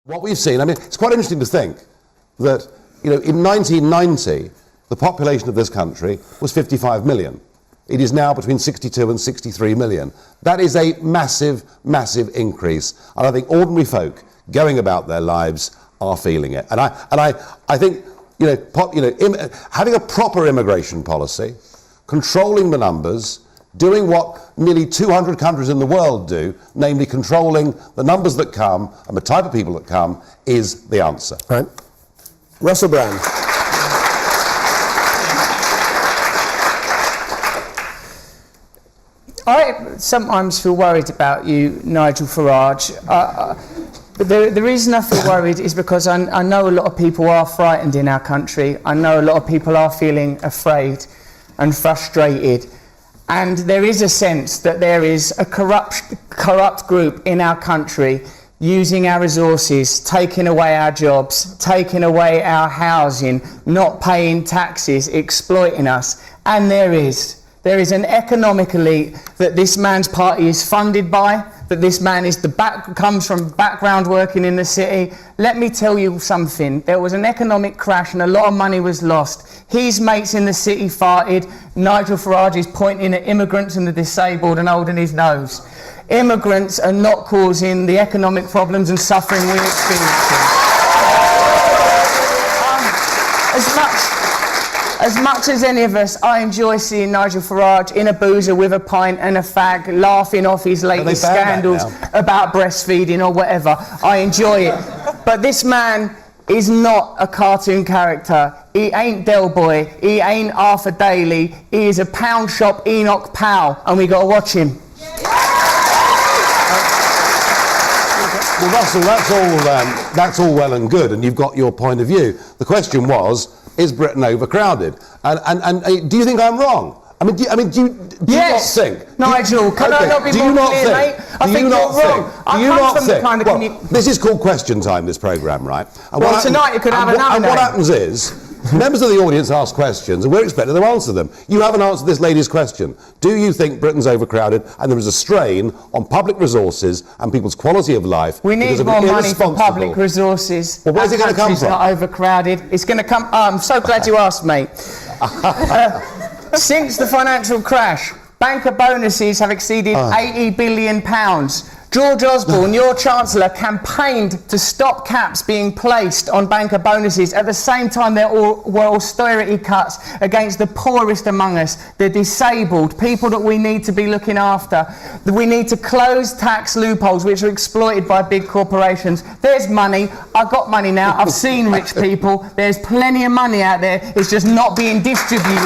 What we've seen, I mean, it's quite interesting to think that, you know, in 1990, the population of this country was 55 million. It is now between 62 and 63 million. That is a massive, massive increase. And I think ordinary folk going about their lives are feeling it. And I think, having a proper immigration policy, controlling the numbers, doing what nearly 200 countries in the world do, namely controlling the numbers that come and the type of people that come, is the answer. Right. Russell Brand. I sometimes feel worried about you, Nigel Farage. But the reason I feel worried is because I know a lot of people are frightened in our country. I know a lot of people are feeling afraid and frustrated. And there is a sense that there is a corrupt group in our country using our resources, taking away our jobs, taking away our housing, not paying taxes, exploiting us. And there is an economic elite that this man's party is funded by, that this man comes from background working in the city. Let me tell you something. There was an economic crash and a lot of money was lost. His mates in the city farted. Nigel Farage is pointing at immigrants and the disabled and holding his nose. Immigrants are not causing the economic problems and suffering we're experiencing. As much as any of us, I enjoy seeing Nigel Farage in a boozer with a pint and a fag, laughing off his latest scandals about breastfeeding or whatever. I enjoy it. But this man is not a cartoon character. He ain't Del Boy. He ain't Arthur Daly. He is a pound shop Enoch Powell, and we got to watch him. Well, Russell, that's all well and good, and you've got your point of view. The question was, is Britain overcrowded? And do you think I'm wrong? Do you not think? Nigel, can I not be more clear, mate? I think you're wrong. I come from the kind of community. This is called Question Time, this programme, right? And well, tonight you could have another name. And what happens is, members of the audience ask questions, and we're expected to answer them. You haven't answered this lady's question. Do you think Britain's overcrowded and there is a strain on public resources and people's quality of life? We need more money for public resources. Well, where's it going to come from? It's not overcrowded. It's going to come... I'm so glad you asked, mate. Since the financial crash, banker bonuses have exceeded £80 billion. George Osborne, your Chancellor, campaigned to stop caps being placed on banker bonuses. At the same time, there were austerity cuts against the poorest among us, the disabled, people that we need to be looking after. We need to close tax loopholes which are exploited by big corporations. There's money. I've got money now. I've seen rich people. There's plenty of money out there. It's just not being distributed.